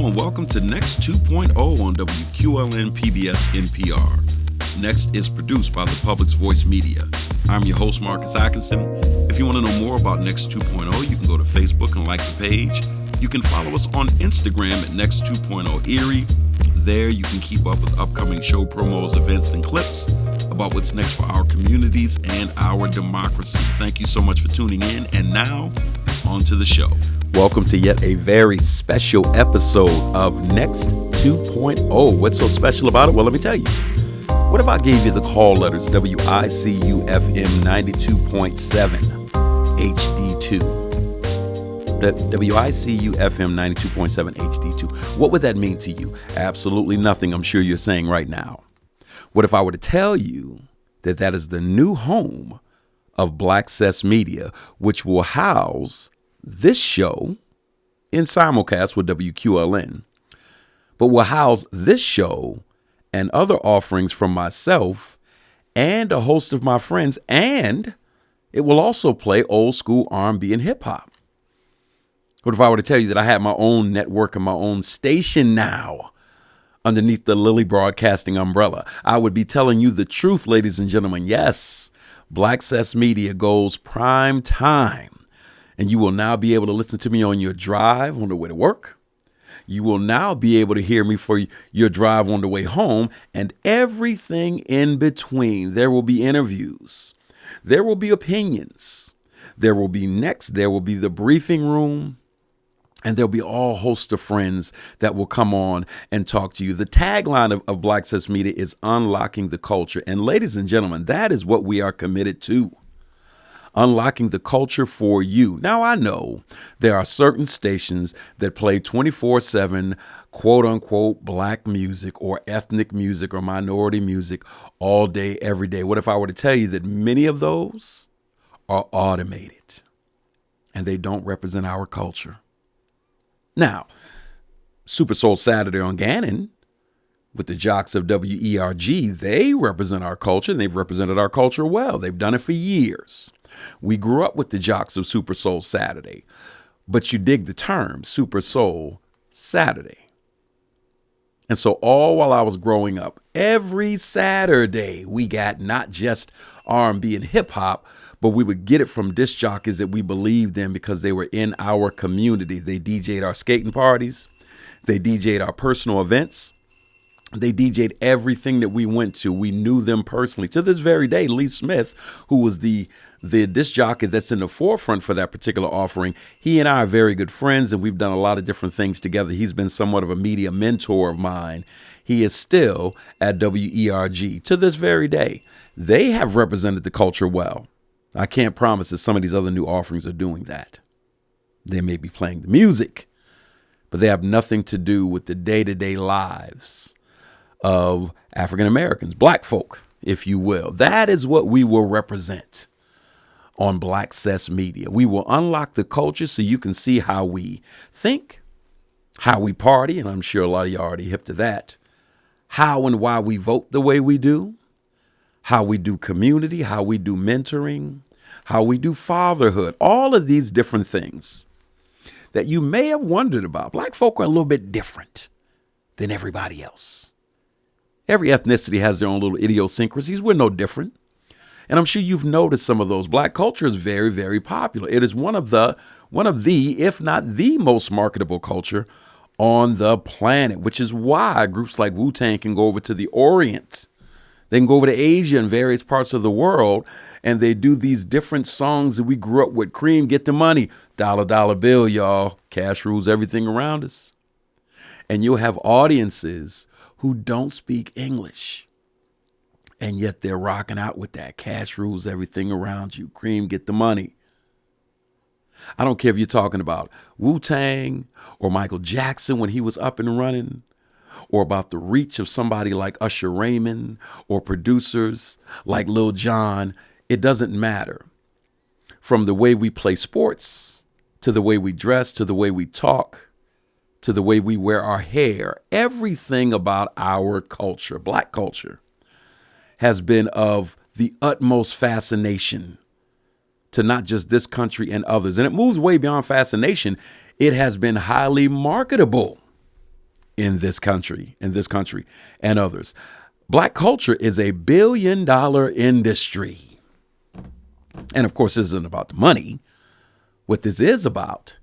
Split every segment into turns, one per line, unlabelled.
and welcome to Next 2.0 on WQLN PBS NPR. Next is produced by the Public's Voice Media. I'm your host, Marcus Atkinson. If you want to know more about Next 2.0, you can go to Facebook and like the page. You can follow us on Instagram at Next 2.0 Erie. There you can keep up with upcoming show promos, events, and clips about what's next for our communities and our democracy. Thank you so much for tuning in. And now, on to the show.
Welcome to yet a very special episode of Next 2.0. What's so special about it? Well, let me tell you. What if I gave you the call letters WICU-FM 92.7 HD2? WICU-FM 92.7 HD2. What would that mean to you? Absolutely nothing, I'm sure you're saying right now. What if I were to tell you that that is the new home of BlaXcess Media, which will house this show in simulcast with WQLN, but will house this show and other offerings from myself and a host of my friends, and it will also play old school R&B and hip hop. What if I were to tell you that I have my own network and my own station now underneath the Lilly Broadcasting umbrella? I would be telling you the truth, ladies and gentlemen. Yes, BlaXcess Media goes prime time. And you will now be able to listen to me on your drive on the way to work. You will now be able to hear me for your drive on the way home and everything in between. There will be interviews. There will be opinions. There will be next. There will be the briefing room. And there'll be all hosts of friends that will come on and talk to you. The tagline of BlaXcess Media is unlocking the culture. And ladies and gentlemen, that is what we are committed to. Unlocking the culture for you. Now, I know there are certain stations that play 24/7, quote unquote, black music or ethnic music or minority music all day, every day. What if I were to tell you that many of those are automated and they don't represent our culture? Now, Super Soul Saturday on Gannon with the jocks of WERG, they represent our culture and they've represented our culture well. They've done it for years. We grew up with the jocks of Super Soul Saturday, but you dig the term Super Soul Saturday. And so all while I was growing up, every Saturday we got not just R&B and hip hop, but we would get it from disc jockeys that we believed in because they were in our community. They DJ'd our skating parties. They DJ'd our personal events. They DJ'd everything that we went to. We knew them personally. To this very day, Lee Smith, who was the disc jockey that's in the forefront for that particular offering, he and I are very good friends, and we've done a lot of different things together. He's been somewhat of a media mentor of mine. He is still at WERG to this very day. They have represented the culture well. I can't promise that some of these other new offerings are doing that. They may be playing the music, but they have nothing to do with the day-to-day lives of African Americans, black folk, if you will. That is what we will represent on BlaXcess Media. We will unlock the culture so you can see how we think, how we party, and I'm sure a lot of you are already hip to that, how and why we vote the way we do, how we do community, how we do mentoring, how we do fatherhood, all of these different things that you may have wondered about. Black folk are a little bit different than everybody else. Every ethnicity has their own little idiosyncrasies. We're no different. And I'm sure you've noticed some of those. Black culture is very, very popular. It is one of the, if not the most marketable culture on the planet, which is why groups like Wu-Tang can go over to the Orient. They can go over to Asia and various parts of the world, and they do these different songs that we grew up with. Cream, get the money. Dollar, dollar bill, y'all. Cash rules everything around us. And you'll have audiences who don't speak English, and yet they're rocking out with that. Cash rules everything around you. Cream, get the money. I don't care if you're talking about Wu-Tang or Michael Jackson when he was up and running, or about the reach of somebody like Usher Raymond or producers like Lil Jon. It doesn't matter. From the way we play sports, to the way we dress, to the way we talk, to the way we wear our hair, everything about our culture, black culture, has been of the utmost fascination to not just this country and others. And it moves way beyond fascination. It has been highly marketable. in this country and others. Black culture is a $1 billion industry. And of course, this isn't about the money. What this is about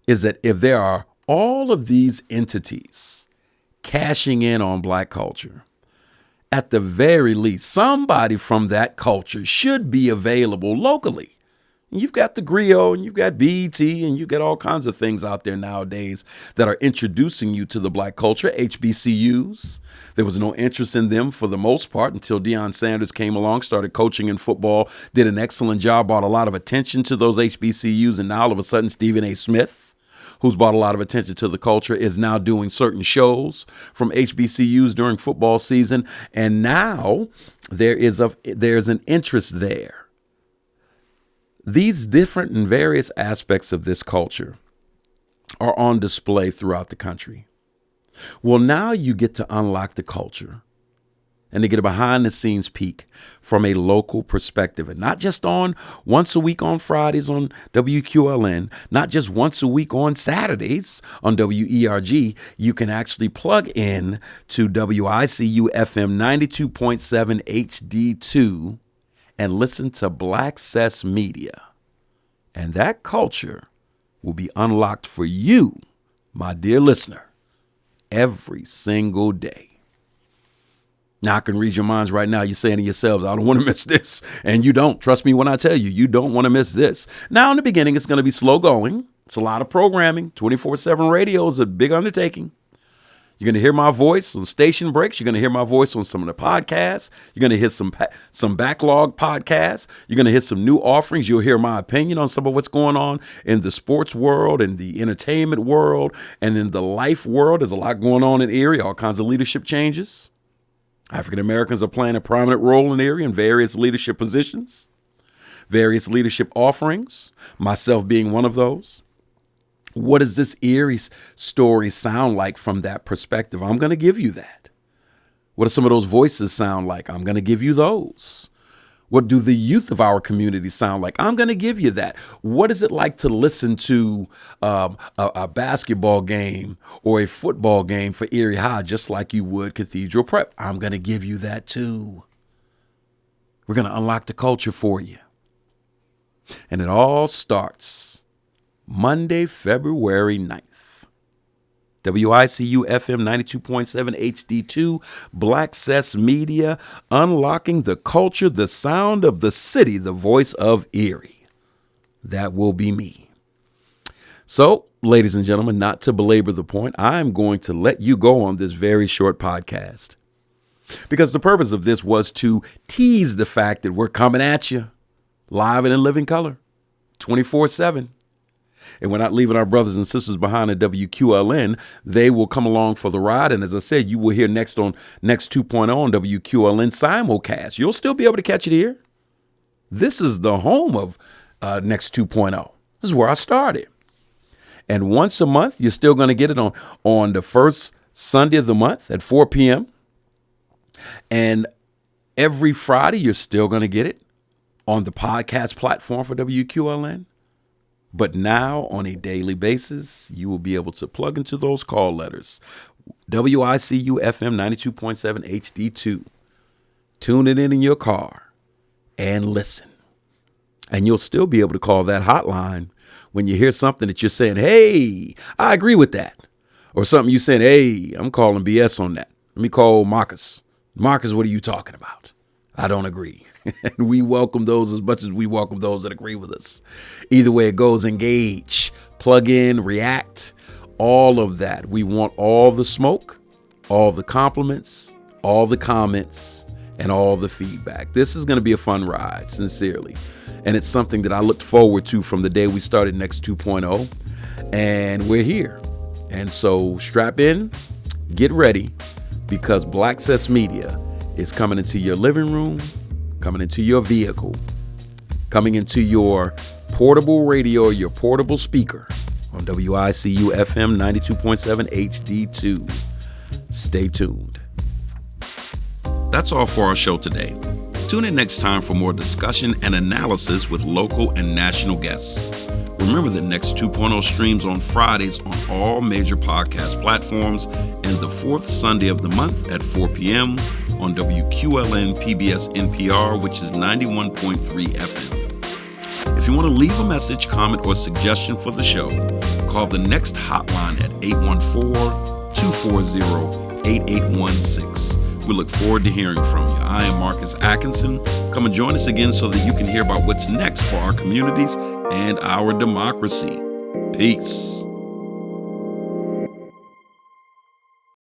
is that if there are all of these entities cashing in on Black culture, at the very least, somebody from that culture should be available locally. You've got the Griot and you've got BET and you've got all kinds of things out there nowadays that are introducing you to the Black culture. HBCUs, there was no interest in them for the most part until Deion Sanders came along, started coaching in football, did an excellent job, brought a lot of attention to those HBCUs. And now all of a sudden, Stephen A. Smith, who's brought a lot of attention to the culture, is now doing certain shows from HBCUs during football season. And now there's an interest there. These different and various aspects of this culture are on display throughout the country. Well, now you get to unlock the culture and to get a behind the scenes peek from a local perspective, and not just on once a week on Fridays on WQLN, not just once a week on Saturdays on WERG. You can actually plug in to WICU-FM 92.7 HD2 and listen to BlaXcess Media. And that culture will be unlocked for you, my dear listener, every single day. Now, I can read your minds right now. You're saying to yourselves, I don't want to miss this. And you don't. Trust me when I tell you, you don't want to miss this. Now, in the beginning, it's going to be slow going. It's a lot of programming. 24/7 radio is a big undertaking. You're going to hear my voice on station breaks. You're going to hear my voice on some of the podcasts. You're going to hear some backlog podcasts. You're going to hear some new offerings. You'll hear my opinion on some of what's going on in the sports world and the entertainment world and in the life world. There's a lot going on in Erie, all kinds of leadership changes. African Americans are playing a prominent role in Erie in various leadership positions, various leadership offerings, myself being one of those. What does this Erie story sound like from that perspective? I'm going to give you that. What do some of those voices sound like? I'm going to give you those. What do the youth of our community sound like? I'm going to give you that. What is it like to listen to a basketball game or a football game for Erie High, just like you would Cathedral Prep? I'm going to give you that too. We're going to unlock the culture for you. And it all starts Monday, February 9th. WICU-FM 92.7 HD2, BlaXcess Media, unlocking the culture, the sound of the city, the voice of Erie. That will be me. So, ladies and gentlemen, not to belabor the point, I'm going to let you go on this very short podcast, because the purpose of this was to tease the fact that we're coming at you live and in living color, 24/7. And we're not leaving our brothers and sisters behind at WQLN. They will come along for the ride. And as I said, you will hear next on Next 2.0 on WQLN simulcast. You'll still be able to catch it here. This is the home of Next 2.0. This is where I started. And once a month, you're still going to get it on the first Sunday of the month at 4 p.m. And every Friday, you're still going to get it on the podcast platform for WQLN. But now, on a daily basis, you will be able to plug into those call letters. WICU-FM 92.7 HD2. Tune it in your car and listen. And you'll still be able to call that hotline when you hear something that you're saying, hey, I agree with that. Or something you saying, hey, I'm calling BS on that. Let me call Marcus. Marcus, what are you talking about? I don't agree. And we welcome those as much as we welcome those that agree with us. Either way it goes, engage, plug in, react, all of that. We want all the smoke, all the compliments, all the comments, and all the feedback. This is going to be a fun ride, sincerely. And it's something that I looked forward to from the day we started Next 2.0. And we're here. And so strap in, get ready, because BlaXcess Media is coming into your living room, coming into your vehicle, coming into your portable radio, your portable speaker on WICU-FM 92.7 HD2. Stay tuned.
That's all for our show today. Tune in next time for more discussion and analysis with local and national guests. Remember that Next 2.0 streams on Fridays on all major podcast platforms and the fourth Sunday of the month at 4 p.m. on WQLN PBS NPR, which is 91.3 FM. If you want to leave a message, comment, or suggestion for the show, call the Next hotline at 814-240-8816. We look forward to hearing from you. I am Marcus Atkinson. Come and join us again so that you can hear about what's next for our communities and our democracy. Peace.